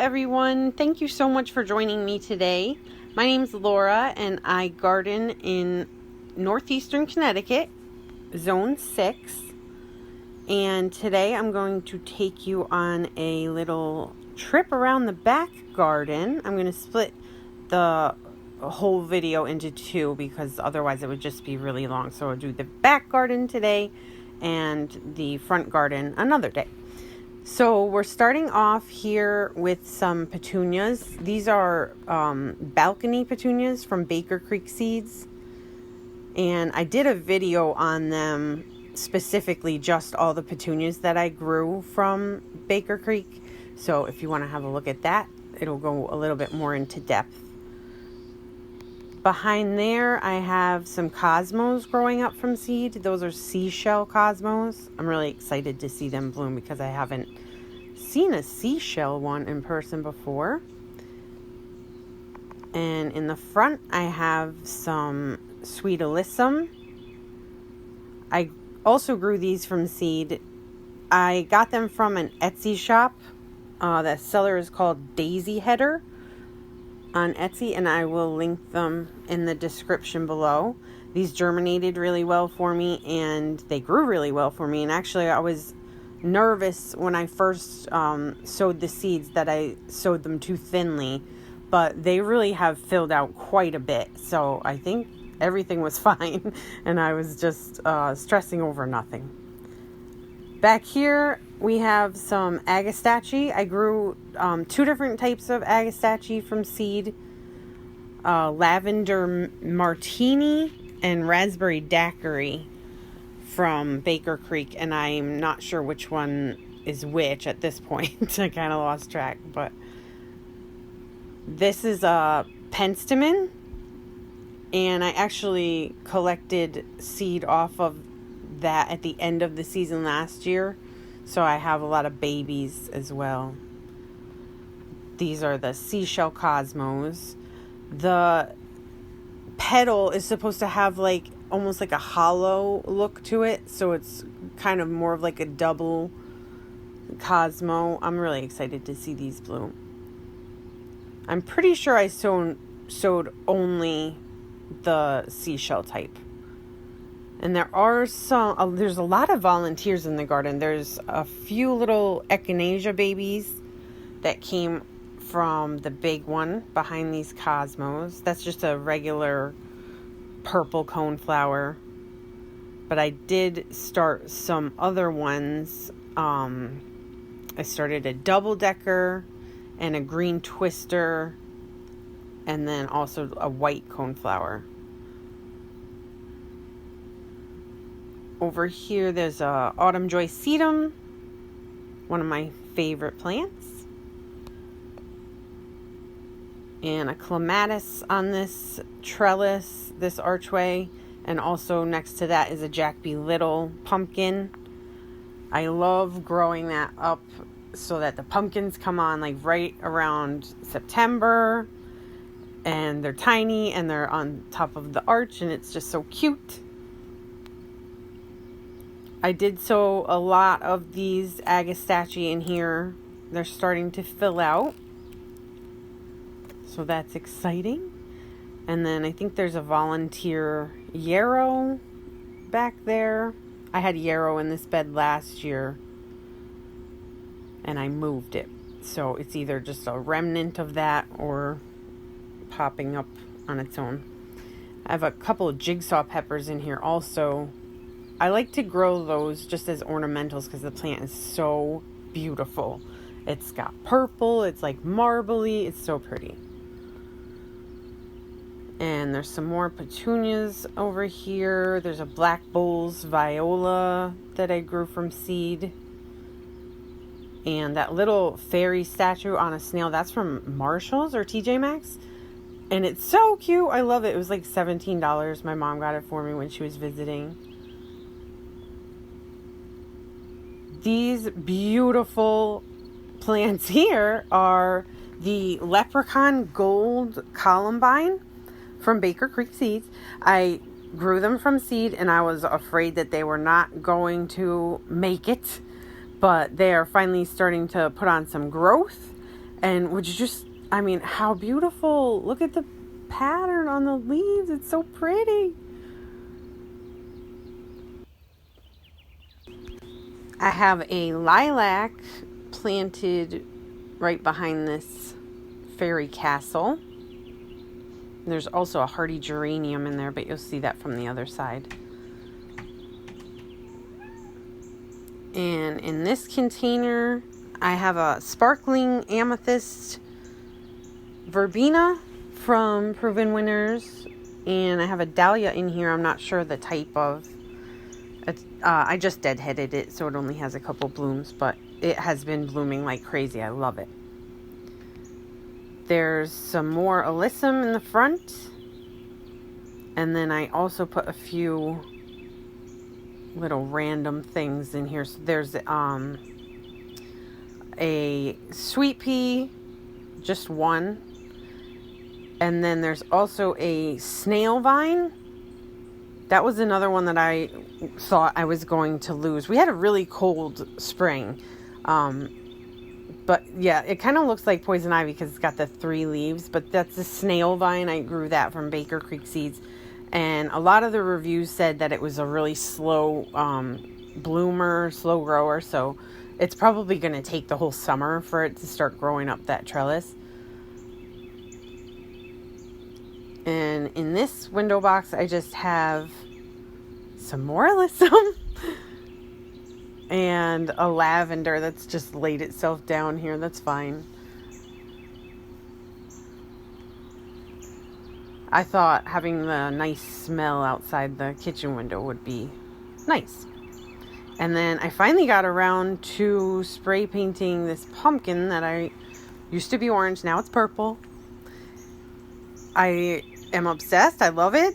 everyone. Thank you so much for joining me today. My name's Laura and I garden in northeastern Connecticut, Zone 6. And today I'm going to take you on a little trip around the back garden. I'm going to split the whole video into two because otherwise it would just be really long. So I'll do the back garden today and the front garden another day. So we're starting off here with some petunias. These are balcony petunias from Baker Creek Seeds. And I did a video on them, specifically just all the petunias that I grew from Baker Creek. So if you want to have a look at that, it'll go a little bit more into depth. Behind there, I have some cosmos growing up from seed. Those are seashell cosmos. I'm really excited to see them bloom because I haven't seen a seashell one in person before. And in the front, I have some sweet alyssum. I also grew these from seed. I got them from an Etsy shop. The seller is called Daisy Header on Etsy, and I will link them in the description below. These germinated really well for me, and they grew really well for me. And actually, I was nervous when I first sowed the seeds that I sowed them too thinly, but they really have filled out quite a bit. So I think everything was fine, and I was just stressing over nothing. Back here, we have some agastache. I grew two different types of agastache from seed. Lavender martini and raspberry daiquiri from Baker Creek. And I'm not sure which one is which at this point. I kind of lost track. But this is a penstemon. And I actually collected seed off of that at the end of the season last year. So I have a lot of babies as well. These are the seashell cosmos. The petal is supposed to have like almost like a hollow look to it. So it's kind of more of like a double cosmo. I'm really excited to see these bloom. I'm pretty sure I sowed only the seashell type. And there are there's a lot of volunteers in the garden. There's a few little echinacea babies that came from the big one behind these cosmos. That's just a regular purple coneflower. But I did start some other ones. I started a double-decker and a green twister, and then also a white coneflower. Over here, there's a autumn joy sedum, one of my favorite plants, and a clematis on this trellis, this archway, and also next to that is a Jack B. Little pumpkin. I love growing that up so that the pumpkins come on like right around September, and they're tiny and they're on top of the arch, and it's just so cute. I did sow a lot of these agastache in here. They're starting to fill out. So that's exciting. And then I think there's a volunteer yarrow back there. I had yarrow in this bed last year, and I moved it. So it's either just a remnant of that or popping up on its own. I have a couple of jigsaw peppers in here also. I like to grow those just as ornamentals because the plant is so beautiful. It's got purple, it's like marbly, it's so pretty. And there's some more petunias over here. There's a black bowls viola that I grew from seed. And that little fairy statue on a snail, that's from Marshall's or TJ Maxx. And it's so cute. I love it. It was like $17. My mom got it for me when she was visiting. These beautiful plants here are the Leprechaun Gold Columbine from Baker Creek Seeds. I grew them from seed and I was afraid that they were not going to make it, but they are finally starting to put on some growth And would you just, I mean, how beautiful. Look at the pattern on the leaves. It's so pretty. I have a lilac planted right behind this fairy castle. There's also a hardy geranium in there, but you'll see that from the other side. And in this container, I have a sparkling amethyst verbena from Proven Winners. And I have a dahlia in here. I'm not sure the type of. I just deadheaded it, so it only has a couple blooms, but it has been blooming like crazy. I love it. There's some more alyssum in the front. And then I also put a few little random things in here. So there's a sweet pea, just one. And then there's also a snail vine. That was another one that I thought I was going to lose. We had a really cold spring. But yeah, it kind of looks like poison ivy because it's got the 3 leaves. But that's a snail vine. I grew that from Baker Creek Seeds. And a lot of the reviews said that it was a really slow bloomer, slow grower. So it's probably going to take the whole summer for it to start growing up that trellis. And in this window box, I just have some more alyssum and a lavender that's just laid itself down here. That's fine. I thought having the nice smell outside the kitchen window would be nice. And then I finally got around to spray painting this pumpkin that I used to be orange. Now it's purple. I am obsessed. I love it.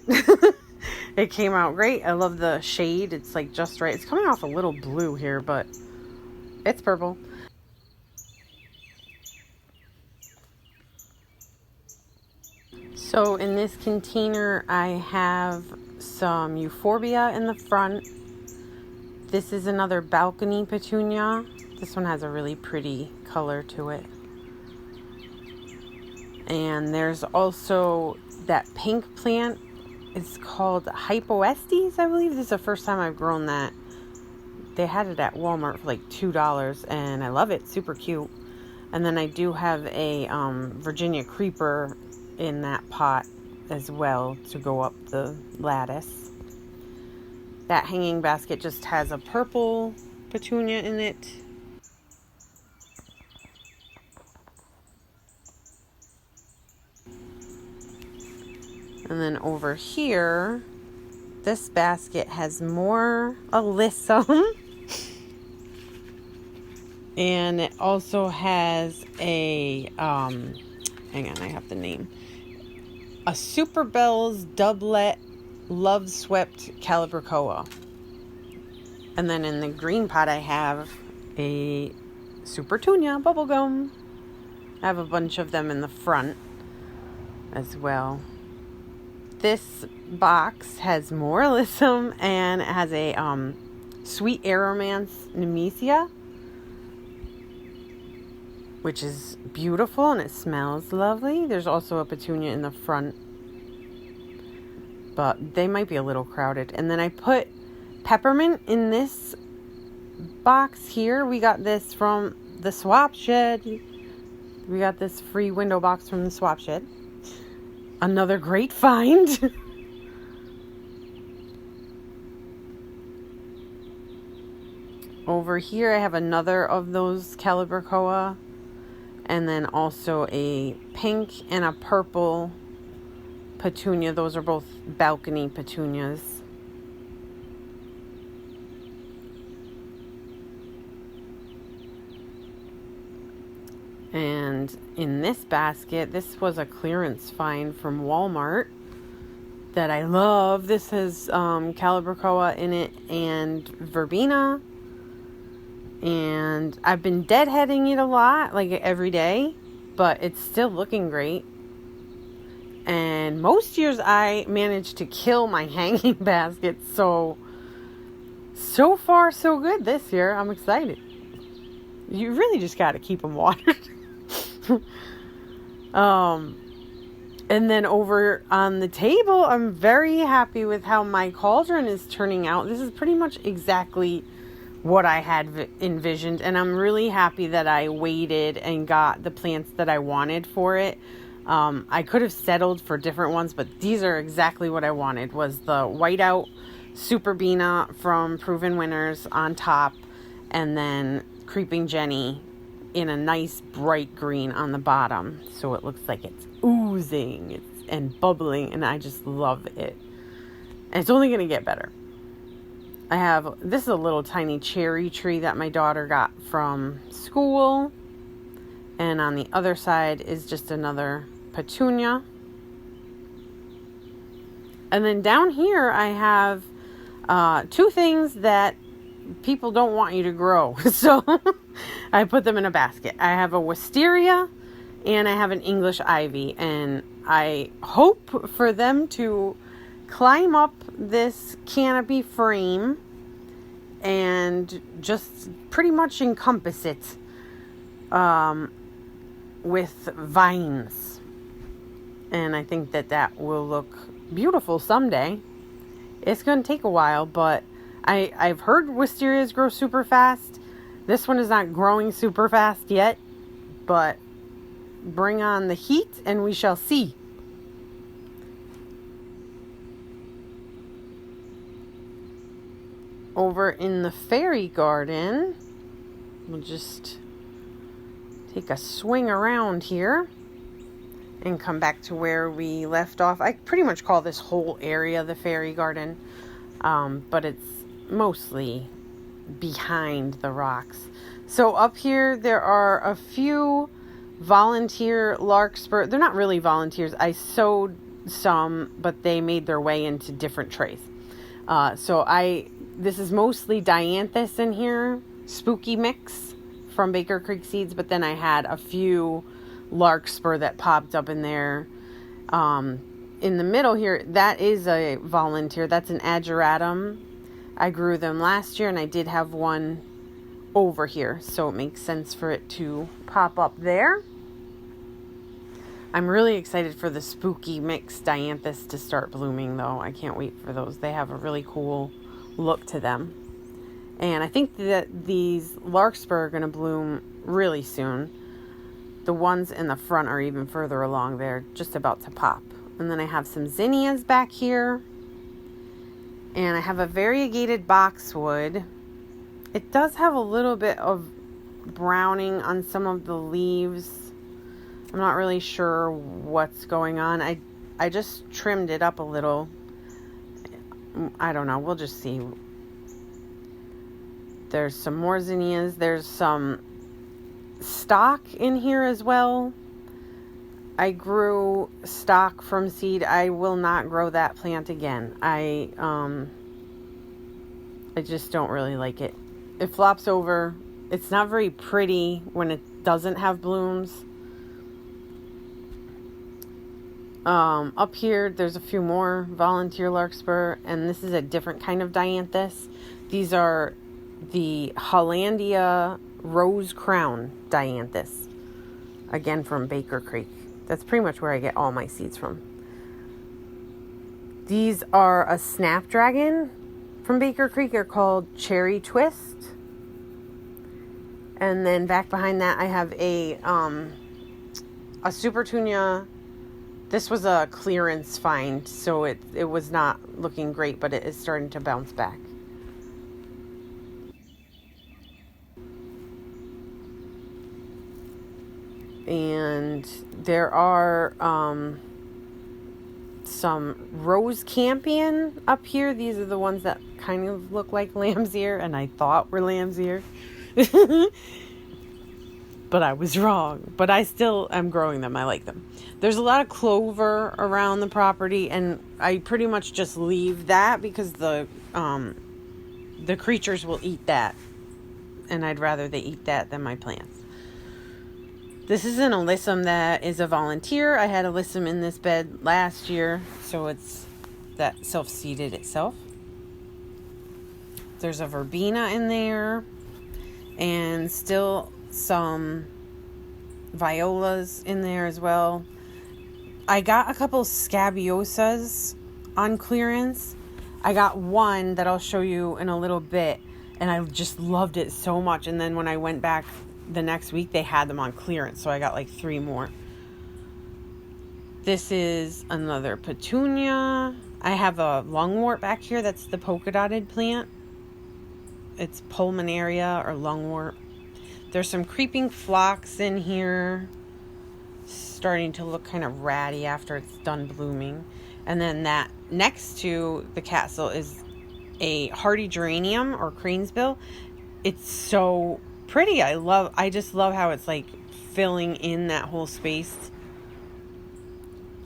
It came out great. I love the shade. It's like just right. It's coming off a little blue here, but it's purple. So in this container, I have some euphorbia in the front. This is another balcony petunia. This one has a really pretty color to it. And there's also that pink plant. It's called Hypoestes, I believe. This is the first time I've grown that. They had it at Walmart for like $2, and I love it. Super cute. And then I do have a Virginia creeper in that pot as well to go up the lattice. That hanging basket just has a purple petunia in it. And then over here, this basket has more alyssum. And it also has a, hang on, I have the name. A Super Bells Doublet Love Swept Calibrachoa. And then in the green pot, I have a Supertunia bubblegum. I have a bunch of them in the front as well. This box has more alyssum and it has a sweet aromance nemesia, which is beautiful and it smells lovely. There's also a petunia in the front, but they might be a little crowded. And then I put peppermint in this box here. We got this from the swap shed. We got this free window box from the swap shed. Another great find. Over here I have another of those Calibrachoa, and then also a pink and a purple petunia. Those are both balcony petunias. And in this basket, this was a clearance find from Walmart that I love. This has Calibrachoa in it and verbena. And I've been deadheading it a lot, like every day, but it's still looking great. And most years I manage to kill my hanging baskets. So far so good this year. I'm excited. You really just got to keep them watered. And then over on the table, I'm very happy with how my cauldron is turning out. This is pretty much exactly what I had envisioned, and I'm really happy that I waited and got the plants that I wanted for it. I could have settled for different ones, but these are exactly what I wanted. Was the whiteout Super Bina from Proven Winners on top, and then Creeping Jenny in a nice bright green on the bottom, so it looks like it's oozing and bubbling, and I just love it. And it's only going to get better. This is a little tiny cherry tree that my daughter got from school, and on the other side is just another petunia. And then down here I have two things that people don't want you to grow, so I put them in a basket. I have a wisteria and I have an English ivy, and I hope for them to climb up this canopy frame and just pretty much encompass it with vines. And I think that will look beautiful someday. It's going to take a while, but I've heard wisterias grow super fast. This one is not growing super fast yet, but bring on the heat and we shall see. Over in the fairy garden, we'll just take a swing around here and come back to where we left off. I pretty much call this whole area the fairy garden, but it's mostly behind the rocks. So up here there are a few volunteer larkspur. They're not really volunteers. I sowed some, but they made their way into different trays. This is mostly dianthus in here, spooky mix from Baker Creek Seeds, but then I had a few larkspur that popped up in there. In the middle here, that is a volunteer. That's an ageratum. I grew them last year, and I did have one over here, so it makes sense for it to pop up there. I'm really excited for the spooky mix dianthus to start blooming, though. I can't wait for those. They have a really cool look to them. And I think that these larkspur are going to bloom really soon. The ones in the front are even further along. They're just about to pop. And then I have some zinnias back here. And I have a variegated boxwood. It does have a little bit of browning on some of the leaves. I'm not really sure what's going on. I just trimmed it up a little. I don't know. We'll just see. There's some more zinnias. There's some stock in here as well. I grew stock from seed. I will not grow that plant again. I just don't really like it. It flops over. It's not very pretty when it doesn't have blooms. Up here, there's a few more volunteer larkspur, and this is a different kind of dianthus. These are the Hollandia Rose Crown dianthus, again from Baker Creek. That's pretty much where I get all my seeds from. These are a snapdragon from Baker Creek. They're called Cherry Twist. And then back behind that, I have a Supertunia. This was a clearance find, so it was not looking great, but it is starting to bounce back. And there are some rose campion up here. These are the ones that kind of look like lamb's ear, and I thought were lamb's ear. But I was wrong. But I still am growing them. I like them. There's a lot of clover around the property, and I pretty much just leave that because the creatures will eat that. And I'd rather they eat that than my plants. This is an alyssum that is a volunteer. I had alyssum in this bed last year, so it's that self-seeded itself. There's a verbena in there, and still some violas in there as well. I got a couple scabiosas on clearance. I got one that I'll show you in a little bit, and I just loved it so much. And then when I went back the next week, they had them on clearance, so I got like 3 more. This is another petunia. I have a lungwort back here. That's the polka dotted plant. It's pulmonaria or lungwort. There's some creeping phlox in here, starting to look kind of ratty after it's done blooming. And then that next to the castle is a hardy geranium or cranesbill. It's so pretty. I just love how it's like filling in that whole space.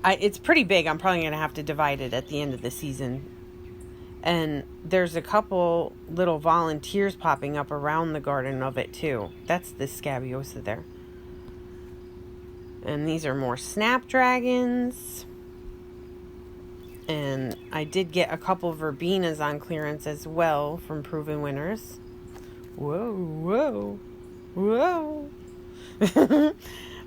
It's pretty big. I'm probably going to have to divide it at the end of the season. And there's a couple little volunteers popping up around the garden of it too. That's the scabiosa there. And these are more snapdragons. And I did get a couple verbenas on clearance as well from Proven Winners. Whoa, whoa, whoa.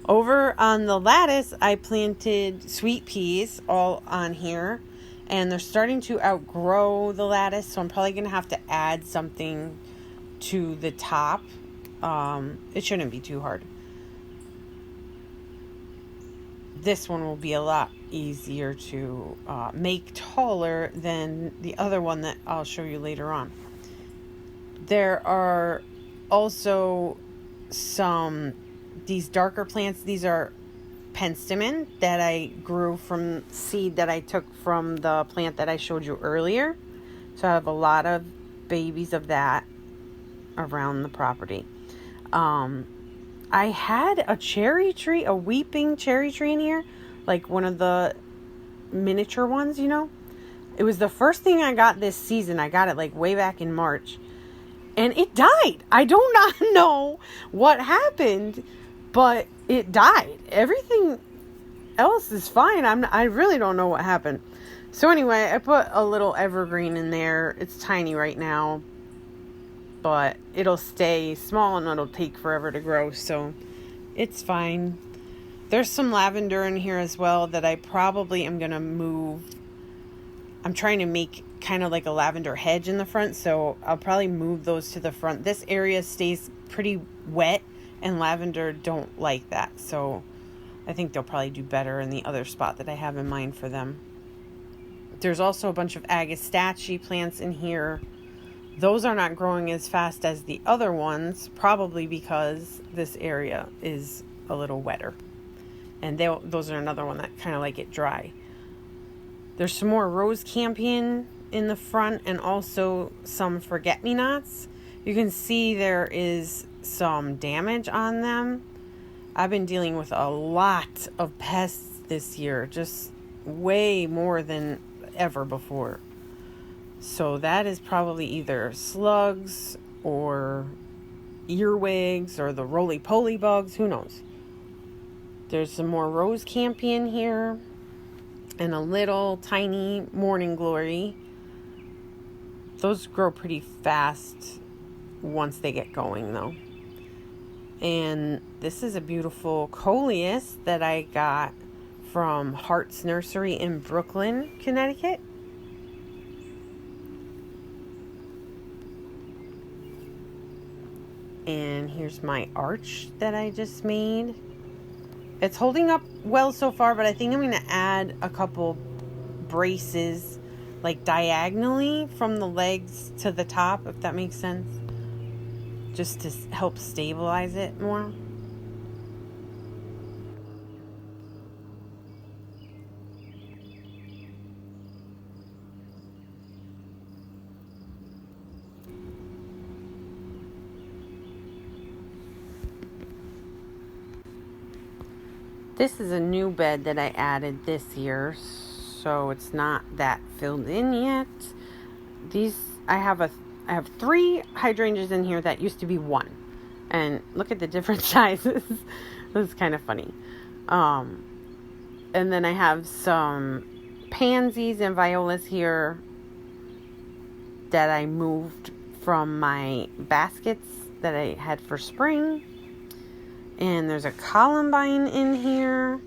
Over on the lattice, I planted sweet peas all on here. And they're starting to outgrow the lattice, so I'm probably going to have to add something to the top. It shouldn't be too hard. This one will be a lot easier to make taller than the other one that I'll show you later on. There are also these darker plants. These are penstemon that I grew from seed that I took from the plant that I showed you earlier. So I have a lot of babies of that around the property. I had a cherry tree, a weeping cherry tree in here, like one of the miniature ones, you know. It was the first thing I got this season. I got it like way back in March, and it died. I do not know what happened, but it died. Everything else is fine. I really don't know what happened. So anyway, I put a little evergreen in there. It's tiny right now, but it'll stay small and it'll take forever to grow, so it's fine. There's some lavender in here as well that I probably am going to move. I'm trying to make kind of like a lavender hedge in the front, so I'll probably move those to the front. This area stays pretty wet, and lavender don't like that, so I think they'll probably do better in the other spot that I have in mind for them. There's also a bunch of agastache plants in here. Those are not growing as fast as the other ones, probably because this area is a little wetter. And those are another one that kind of like it dry. There's some more rose campion in the front, and also some forget-me-nots. You can see there is some damage on them. I've been dealing with a lot of pests this year, just way more than ever before. So that is probably either slugs or earwigs or the roly-poly bugs, who knows. There's some more rose campion here and a little tiny morning glory. Those grow pretty fast once they get going though. And this is a beautiful coleus that I got from Hart's Nursery in Brooklyn, Connecticut. And here's my arch that I just made. It's holding up well so far, but I think I'm going to add a couple braces like diagonally from the legs to the top, if that makes sense. Just to help stabilize it more. This is a new bed that I added this year, so it's not that filled in yet. I have 3 hydrangeas in here that used to be 1, and look at the different sizes. This is kind of funny. And then I have some pansies and violas here that I moved from my baskets that I had for spring. And there's a columbine in here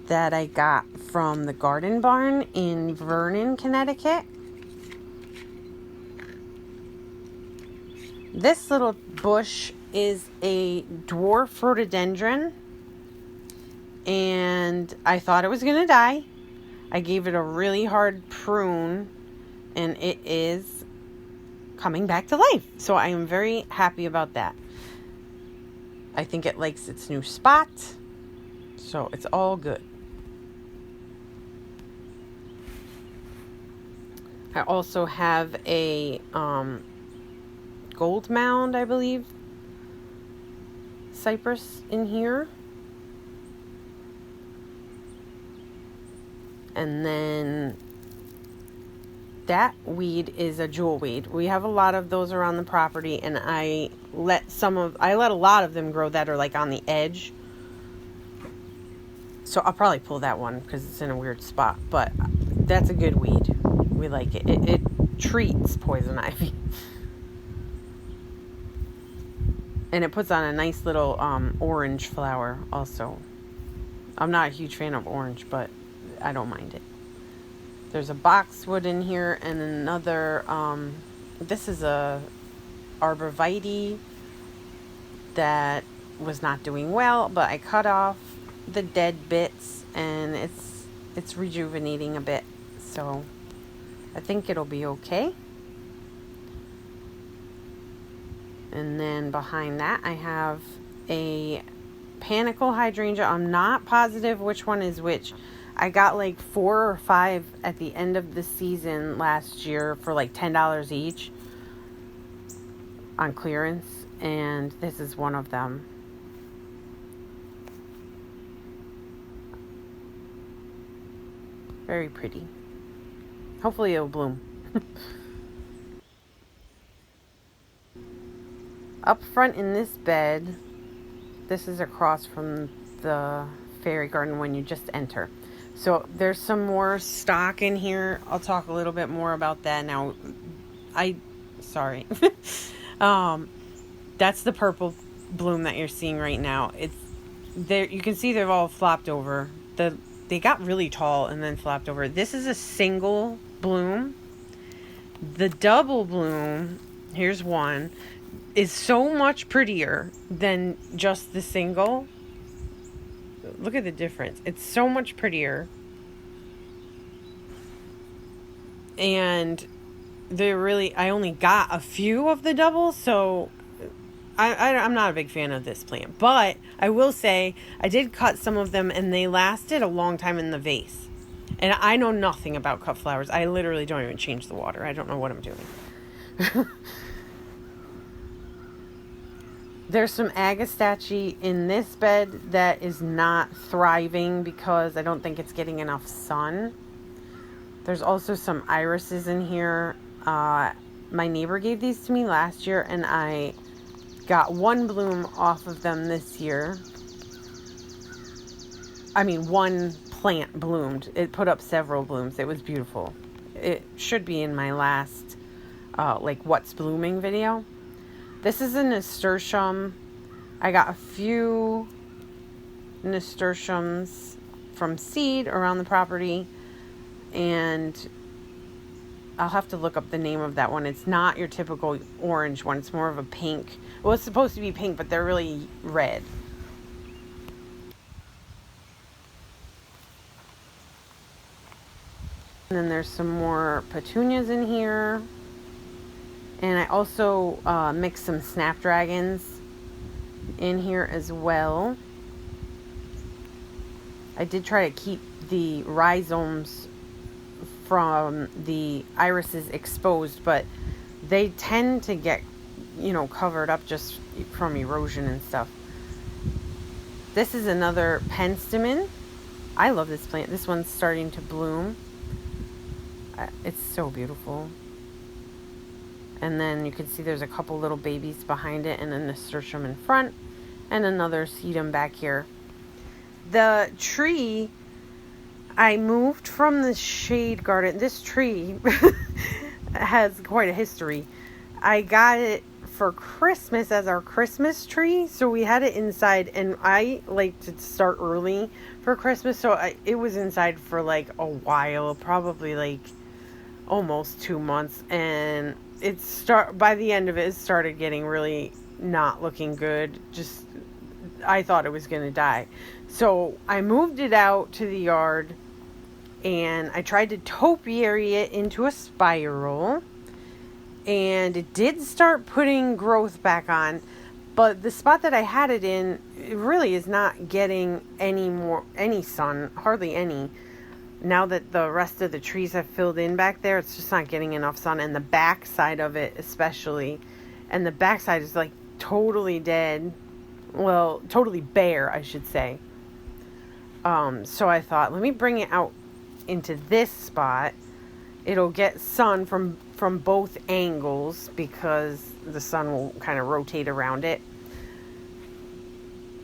that I got from the Garden Barn in Vernon, Connecticut. This little bush is a dwarf rhododendron, and I thought it was going to die. I gave it a really hard prune, and it is coming back to life. So I am very happy about that. I think it likes its new spot, so it's all good. I also have a gold mound, I believe, cypress in here. And then that weed is a jewel weed. We have a lot of those around the property, and I let a lot of them grow that are like on the edge. So I'll probably pull that one because it's in a weird spot, but that's a good weed. We like it. It treats poison ivy. And it puts on a nice little orange flower also. I'm not a huge fan of orange, but I don't mind it. There's a boxwood in here and another, this is a arborvitae that was not doing well, but I cut off the dead bits and it's rejuvenating a bit. So I think it'll be okay. And then behind that, I have a panicle hydrangea. I'm not positive which one is which. I got like 4 or 5 at the end of the season last year for like $10 each on clearance. And this is one of them. Very pretty. Hopefully it'll bloom. Up front in this bed, this is across from the fairy garden when you just enter. So there's some more stock in here. I'll talk a little bit more about that now. Sorry. That's the purple bloom that you're seeing right now. It's there. You can see they've all flopped over. They got really tall and then flopped over. This is a single bloom. The double bloom, here's one, is so much prettier than just the single. Look at the difference. It's so much prettier. And I only got a few of the doubles, so I'm not a big fan of this plant. But I will say, I did cut some of them and they lasted a long time in the vase. And I know nothing about cut flowers. I literally don't even change the water. I don't know what I'm doing. There's some agastache in this bed that is not thriving because I don't think it's getting enough sun. There's also some irises in here. My neighbor gave these to me last year and I got one bloom off of them this year. I mean, one plant bloomed. It put up several blooms. It was beautiful. It should be in my last, what's blooming video. This is a nasturtium. I got a few nasturtiums from seed around the property. And I'll have to look up the name of that one. It's not your typical orange one. It's more of a pink. Well, it's supposed to be pink, but they're really red. And then there's some more petunias in here. And I also mixed some snapdragons in here as well. I did try to keep the rhizomes from the irises exposed, but they tend to get, covered up just from erosion and stuff. This is another penstemon. I love this plant. This one's starting to bloom. It's so beautiful. And then you can see there's a couple little babies behind it and a nasturtium in front and another sedum back here. The tree, I moved from the shade garden. This tree has quite a history. I got it for Christmas as our Christmas tree. So we had it inside, and I like to start early for Christmas. So it was inside for like a while, probably like almost 2 months. And by the end of it started getting really not looking good. Just, I thought it was going to die. So I moved it out to the yard, and I tried to topiary it into a spiral. And it did start putting growth back on, but the spot that I had it in, it really is not getting any sun, hardly any. Now that the rest of the trees have filled in back there, it's just not getting enough sun, and the back side of it especially. And the back side is like totally dead. Well, totally bare, I should say. So I thought, let me bring it out into this spot. It'll get sun from both angles because the sun will kind of rotate around it.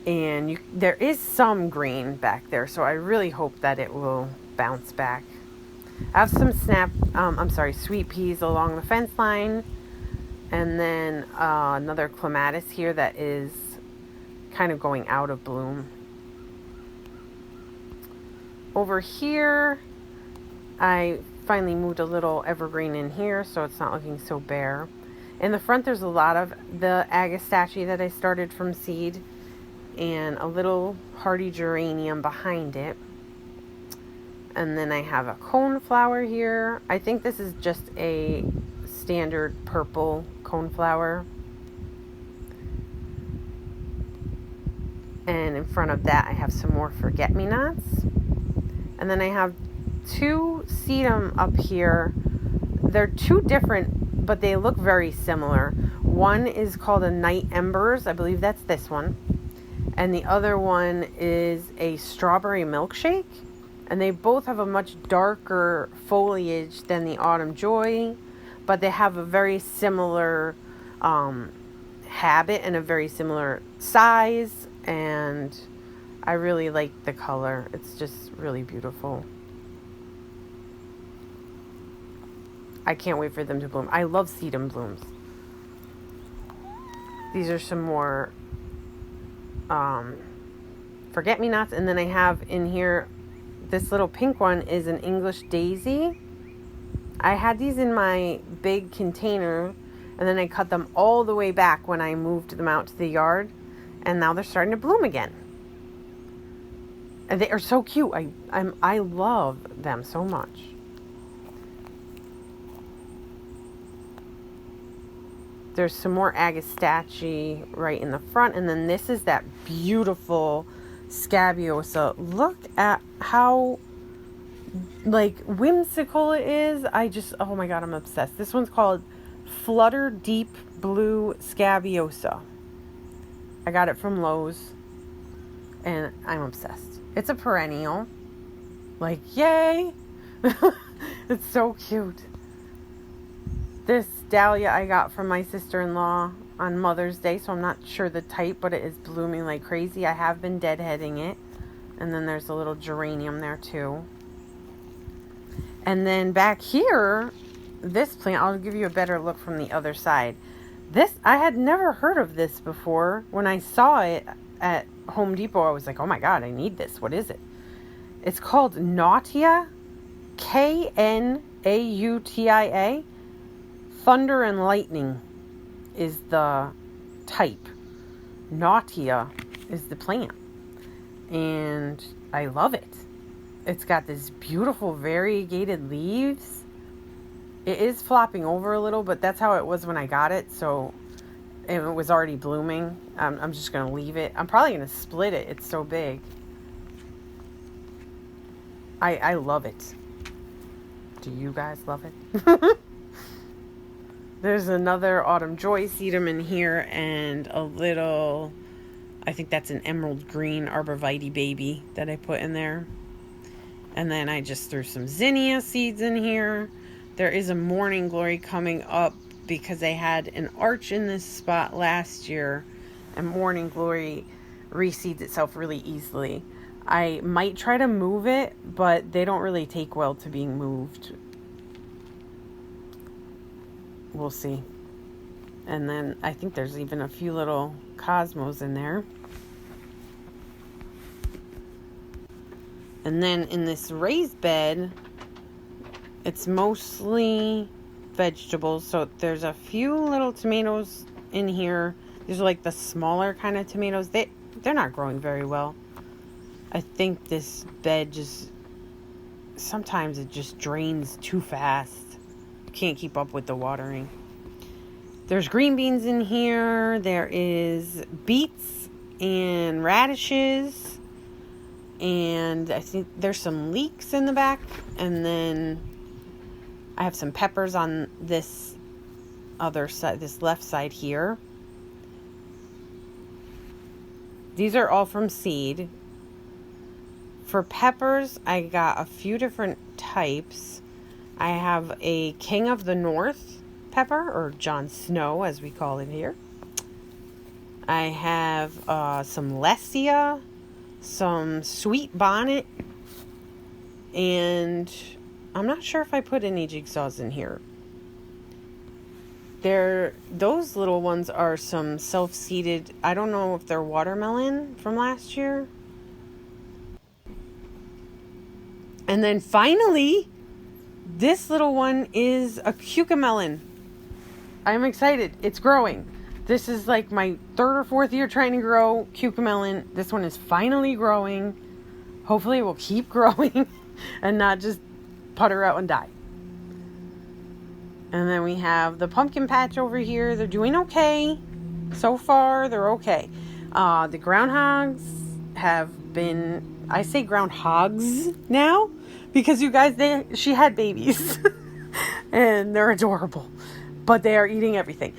And there is some green back there, so I really hope that it will bounce back. I have some sweet peas along the fence line. And then another clematis here that is kind of going out of bloom. Over here, I finally moved a little evergreen in here, so it's not looking so bare. In the front, there's a lot of the agastache that I started from seed, and a little hardy geranium behind it. And then I have a coneflower here. I think this is just a standard purple coneflower. And in front of that, I have some more forget-me-nots. And then I have 2 sedum up here. They're 2 different, but they look very similar. One is called a night embers. I believe that's this one. And the other one is a strawberry milkshake. And they both have a much darker foliage than the autumn joy, but they have a very similar habit and a very similar size. And I really like the color. It's just really beautiful. I can't wait for them to bloom. I love sedum blooms. These are some more forget-me-nots. And then I have in here, this little pink one is an English daisy. I had these in my big container, and then I cut them all the way back when I moved them out to the yard. And now they're starting to bloom again. And they are so cute. I love them so much. There's some more agastache right in the front. And then this is that beautiful scabiosa. Look at how like whimsical it is. Oh my God, I'm obsessed. This one's called Flutter Deep Blue Scabiosa. I got it from Lowe's, and I'm obsessed. It's a perennial. Like, yay! It's so cute. This dahlia I got from my sister-in-law on Mother's Day, so I'm not sure the type, but it is blooming like crazy. I have been deadheading it. And then there's a little geranium there too. And then back here, this plant, I'll give you a better look from the other side. This, I had never heard of this before. When I saw it at Home Depot, I was like, oh my God, I need this. What is it? It's called Nautia, Knautia. Thunder and lightning is the type. Nautia is the plant. And I love it. It's got this beautiful variegated leaves. It is flopping over a little, but that's how it was when I got it. So it was already blooming. I'm just going to leave it. I'm probably going to split it. It's so big. I love it. Do you guys love it? There's another autumn joy sedum in here, and a little, I think that's an emerald green arborvitae baby that I put in there. And then I just threw some zinnia seeds in here. There is a morning glory coming up because I had an arch in this spot last year, and morning glory reseeds itself really easily. I might try to move it, but they don't really take well to being moved. We'll see. And then I think there's even a few little cosmos in there. And then in this raised bed, it's mostly vegetables. So there's a few little tomatoes in here. These are like the smaller kind of tomatoes. They're not growing very well. I think this bed sometimes it just drains too fast. Can't keep up with the watering. There's green beans in here. There is beets and radishes. And I think there's some leeks in the back. And then I have some peppers on this other side, this left side here. These are all from seed. For peppers, I got a few different types. I have a King of the North pepper, or Jon Snow as we call it here. I have some Lessia, some Sweet Bonnet, and I'm not sure if I put any jigsaws in here. Those little ones are some self-seeded, I don't know if they're watermelon from last year. And then finally, this little one is a cucamelon. I'm excited. It's growing. This is like my 3rd or 4th year trying to grow cucamelon. This one is finally growing. Hopefully it will keep growing and not just putter out and die. And then we have the pumpkin patch over here. They're doing okay. So far, they're okay. The groundhogs have been, I say groundhogs now, because you guys, she had babies and they're adorable, but they are eating everything.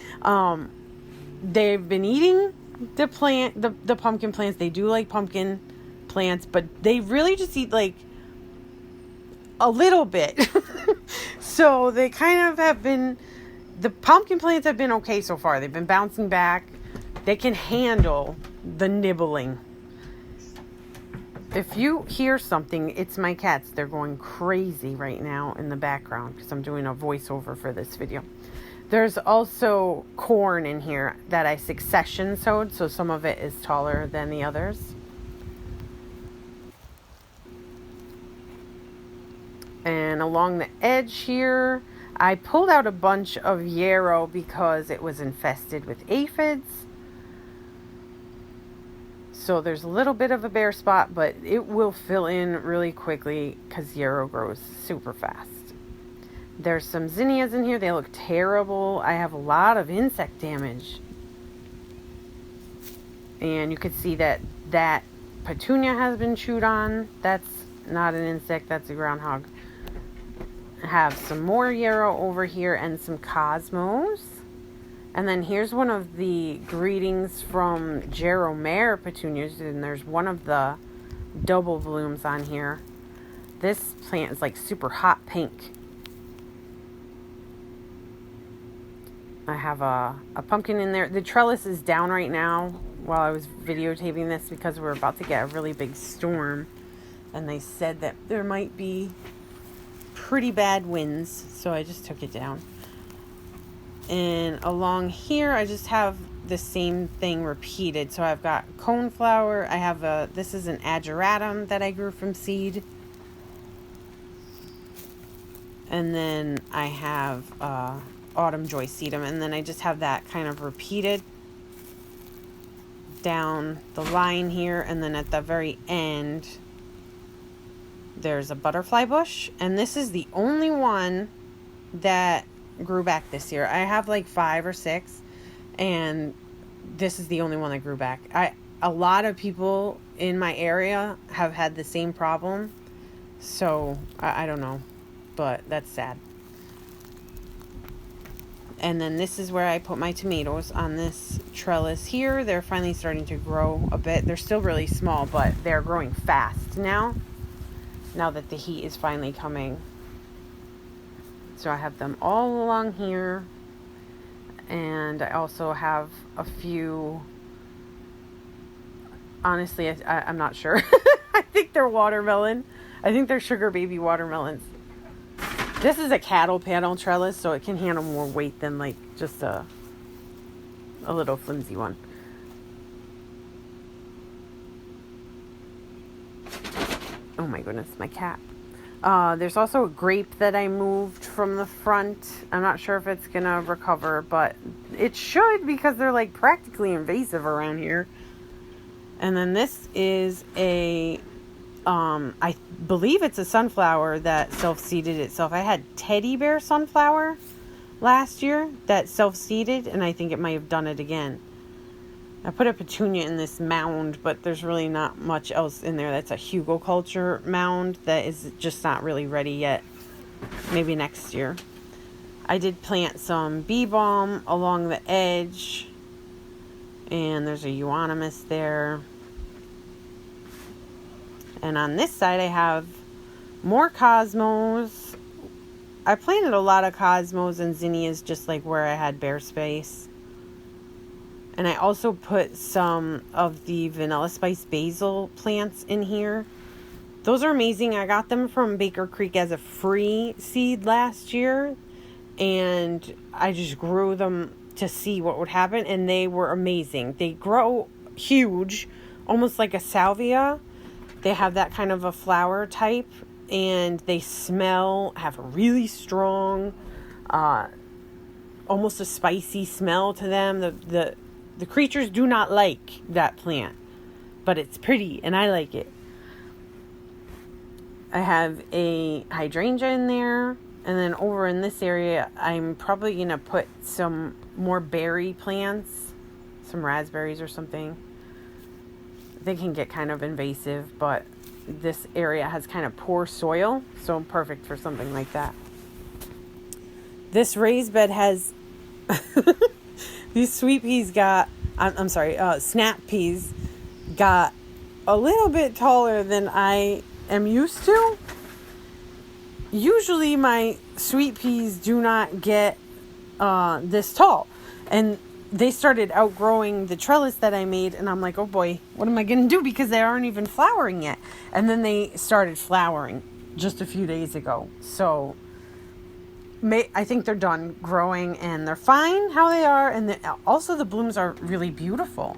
They've been eating the pumpkin plants. They do like pumpkin plants, but they really just eat like a little bit. So they kind of have been, the pumpkin plants have been okay so far. They've been bouncing back. They can handle the nibbling. If you hear something, it's my cats. They're going crazy right now in the background because I'm doing a voiceover for this video. There's also corn in here that I succession sowed, so some of it is taller than the others. And along the edge here, I pulled out a bunch of yarrow because it was infested with aphids. So there's a little bit of a bare spot, but it will fill in really quickly because yarrow grows super fast. There's some zinnias in here. They look terrible. I have a lot of insect damage. And you can see that petunia has been chewed on. That's not an insect, that's a groundhog. I have some more yarrow over here and some cosmos. And then here's one of the greetings from Jeromere petunias, and there's one of the double blooms on here. This plant is like super hot pink. I have a pumpkin in there. The trellis is down right now while I was videotaping this because we're about to get a really big storm. And they said that there might be pretty bad winds, so I just took it down. And along here, I just have the same thing repeated. So I've got coneflower. I have this is an ageratum that I grew from seed. And then I have autumn joy sedum. And then I just have that kind of repeated down the line here. And then at the very end, there's a butterfly bush. And this is the only one that grew back this year. I have like 5 or 6, and this is the only one that grew back. A lot of people in my area have had the same problem, so I don't know, but that's sad. And then this is where I put my tomatoes on this trellis here. They're finally starting to grow a bit. They're still really small, but they're growing fast now that the heat is finally coming. So I have them all along here. And I also have a few, honestly, I'm not sure. I think they're watermelon. I think they're sugar baby watermelons. This is a cattle panel trellis, so it can handle more weight than like just a a little flimsy one. Oh my goodness, my cat. There's also a grape that I moved from the front. I'm not sure if it's gonna recover, but it should, because they're like practically invasive around here. And then this is I believe it's a sunflower that self-seeded itself. I had teddy bear sunflower last year that self-seeded, and I think it might have done it again. I put a petunia in this mound, but there's really not much else in there. That's a hugelkultur mound that is just not really ready yet. Maybe next year. I did plant some bee balm along the edge, and there's a euonymus there. And on this side I have more cosmos. I planted a lot of cosmos and zinnias just like where I had bare space. And I also put some of the vanilla spice basil plants in here. Those are amazing. I got them from Baker Creek as a free seed last year. And I just grew them to see what would happen. And they were amazing. They grow huge, almost like a salvia. They have that kind of a flower type. And they have a really strong, almost a spicy smell to them. The creatures do not like that plant, but it's pretty and I like it. I have a hydrangea in there, and then over in this area, I'm probably going to put some more berry plants, some raspberries or something. They can get kind of invasive, but this area has kind of poor soil, so perfect for something like that. This raised bed has these sweet peas snap peas got a little bit taller than I am used to. Usually my sweet peas do not get this tall. And they started outgrowing the trellis that I made, and I'm like, oh boy, what am I going to do? Because they aren't even flowering yet. And then they started flowering just a few days ago. So I think they're done growing, and they're fine how they are. And also the blooms are really beautiful.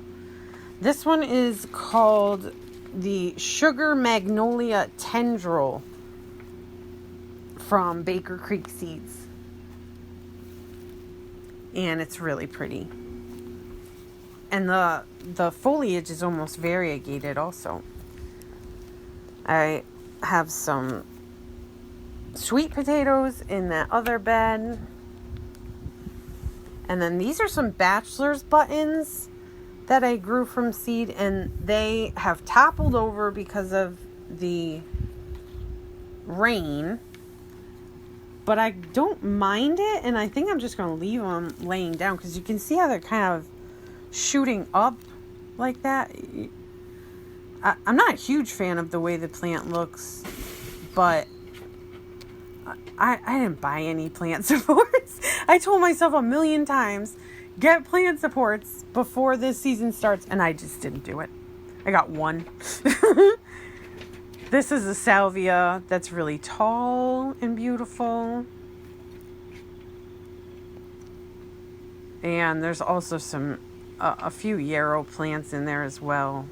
This one is called the Sugar Magnolia Tendril from Baker Creek Seeds. And it's really pretty. And the foliage is almost variegated also. I have some sweet potatoes in that other bed. And then these are some bachelor's buttons that I grew from seed, and they have toppled over because of the rain. But I don't mind it, and I think I'm just going to leave them laying down, because you can see how they're kind of shooting up like that. I'm not a huge fan of the way the plant looks, but I didn't buy any plant supports. I told myself a million times, get plant supports before this season starts, and I just didn't do it. I got one. This is a salvia that's really tall and beautiful. And there's also a few yarrow plants in there as well.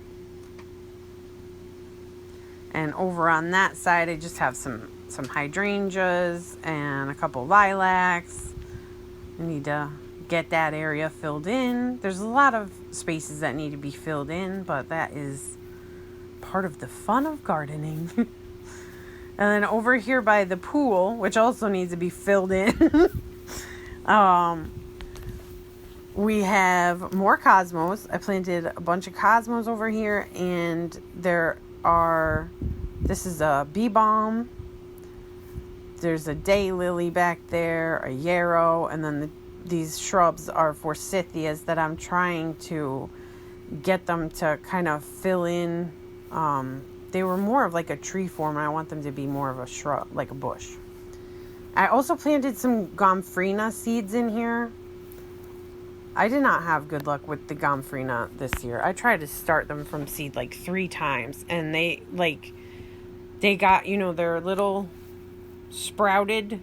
And over on that side, I just have some hydrangeas and a couple lilacs. I need to get that area filled in. There's a lot of spaces that need to be filled in, but that is part of the fun of gardening. And then over here by the pool, which also needs to be filled in, we have more cosmos. I planted a bunch of cosmos over here, and this is a bee balm. There's a daylily back there, a yarrow, and then these shrubs are forsythias that I'm trying to get them to kind of fill in. They were more of like a tree form, and I want them to be more of a shrub, like a bush. I also planted some gomphrena seeds in here. I did not have good luck with the gomphrena this year. I tried to start them from seed like 3 times, and they got, their little sprouted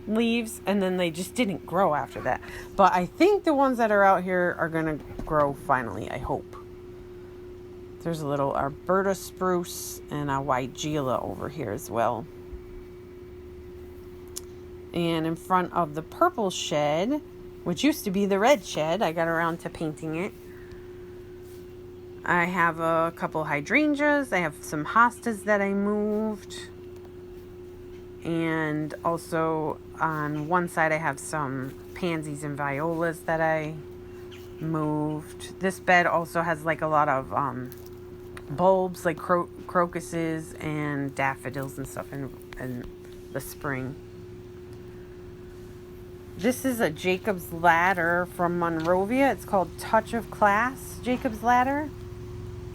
leaves, and then they just didn't grow after that. But I think the ones that are out here are going to grow finally, I hope. There's a little Alberta spruce and a Weigela over here as well. And in front of the purple shed, which used to be the red shed, I got around to painting it. I have a couple hydrangeas. I have some hostas that I moved. And also on one side I have some pansies and violas that I moved. This bed also has like a lot of bulbs, like crocuses and daffodils and stuff in the spring. This is a Jacob's Ladder from Monrovia. It's called Touch of Class Jacob's Ladder.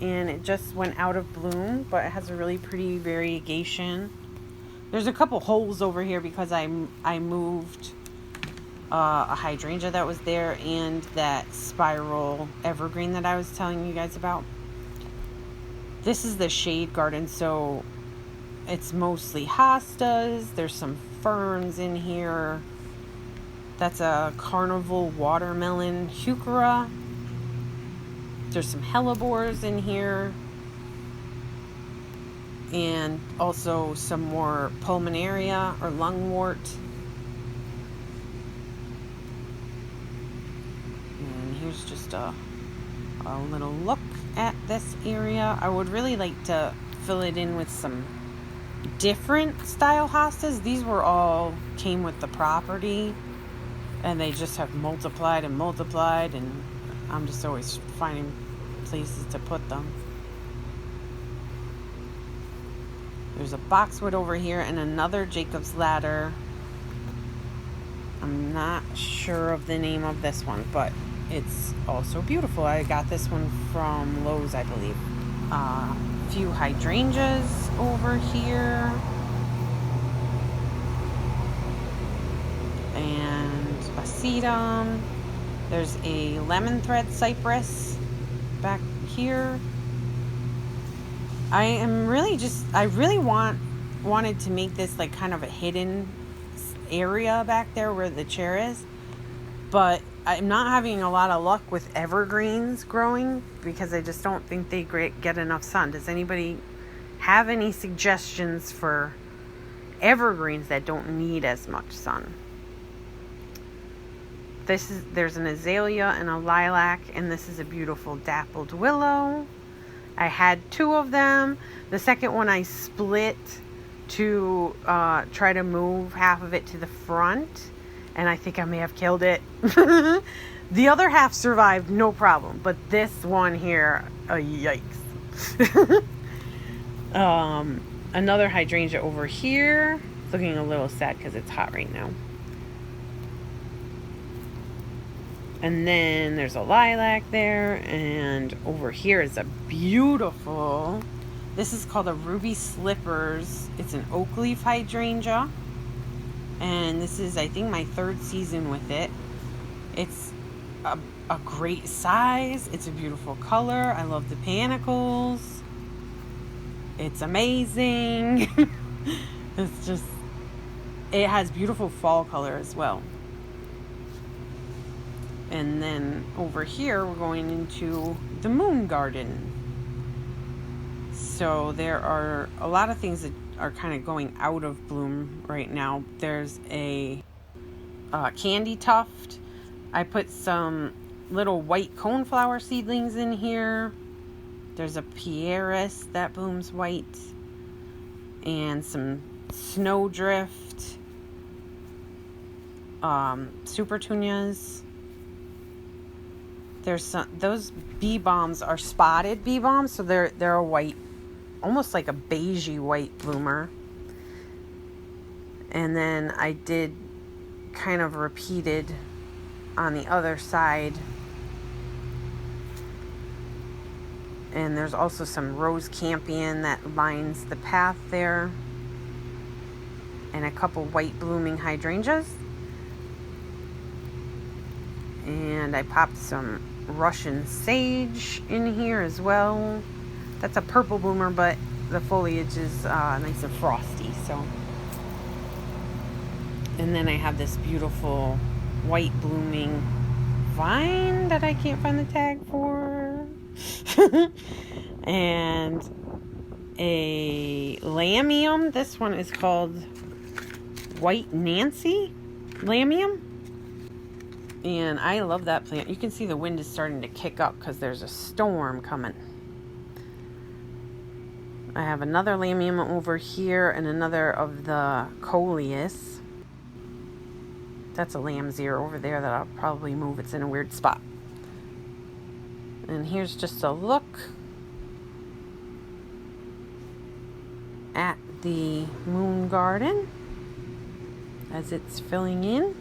And it just went out of bloom, but it has a really pretty variegation. There's a couple holes over here because I moved a hydrangea that was there and that spiral evergreen that I was telling you guys about. This is the shade garden, so it's mostly hostas. There's some ferns in here. That's a carnival watermelon heuchera. There's some hellebores in here. And also some more pulmonaria or lungwort. And here's just a little look at this area. I would really like to fill it in with some different style hostas. These were all came with the property. And they just have multiplied, and I'm just always finding places to put them. There's a boxwood over here and another Jacob's Ladder. I'm not sure of the name of this one, but it's also beautiful. I got this one from Lowe's, I believe. A few hydrangeas over here. And a sedum. There's a lemon thread cypress back here. I really wanted to make this like kind of a hidden area back there where the chair is, but I'm not having a lot of luck with evergreens growing because I just don't think they get enough sun. Does anybody have any suggestions for evergreens that don't need as much sun? There's an azalea and a lilac, and this is a beautiful dappled willow. I had two of them. The second one I split to try to move half of it to the front, and I think I may have killed it. The other half survived, no problem, but this one here, yikes. Another hydrangea over here. It's looking a little sad because it's hot right now. And then there's a lilac there, and over here is a beautiful, this is called a Ruby Slippers. It's an oak leaf hydrangea, and this is, I think, my third season with it. It's a great size. It's a beautiful color. I love the panicles. It's amazing. It's just, it has beautiful fall color as well. And then over here, we're going into the moon garden. So there are a lot of things that are kind of going out of bloom right now. There's a candy tuft. I put some little white coneflower seedlings in here. There's a pieris that blooms white. And some snowdrift. Supertunias. There's some, those bee balms are spotted bee balms, so they're a white, almost like a beigey white bloomer. And then I did kind of repeated on the other side. And there's also some rose campion that lines the path there. And a couple white blooming hydrangeas. And I popped some Russian sage in here as well. That's a purple bloomer, but the foliage is nice and frosty. So And then I have this beautiful white blooming vine that I can't find the tag for. And a lamium. This one is called White Nancy lamium. And I love that plant. You can see the wind is starting to kick up because there's a storm coming. I have another lamium over here and another of the coleus. That's a lamb's ear over there that I'll probably move. It's in a weird spot. And here's just a look at the moon garden as it's filling in.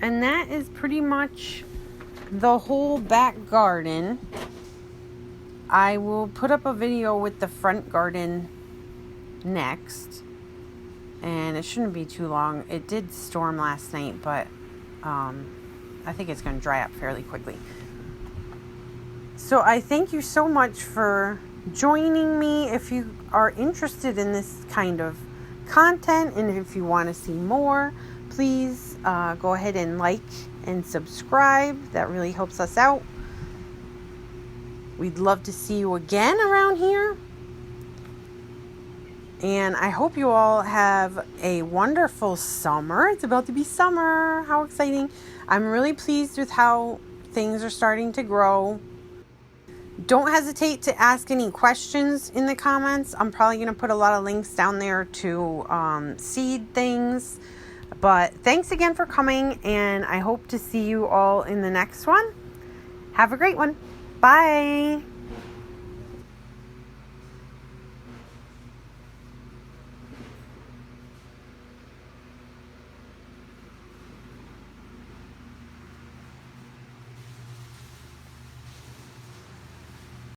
And that is pretty much the whole back garden. I will put up a video with the front garden next. And it shouldn't be too long. It did storm last night, but I think it's going to dry up fairly quickly. So I thank you so much for joining me. If you are interested in this kind of content and if you want to see more, please go ahead and like and subscribe. That really helps us out. We'd love to see you again around here. And I hope you all have a wonderful summer. It's about to be summer. How exciting. I'm really pleased with how things are starting to grow. Don't hesitate to ask any questions in the comments. I'm probably going to put a lot of links down there to seed things. But thanks again for coming, and I hope to see you all in the next one. Have a great one. Bye.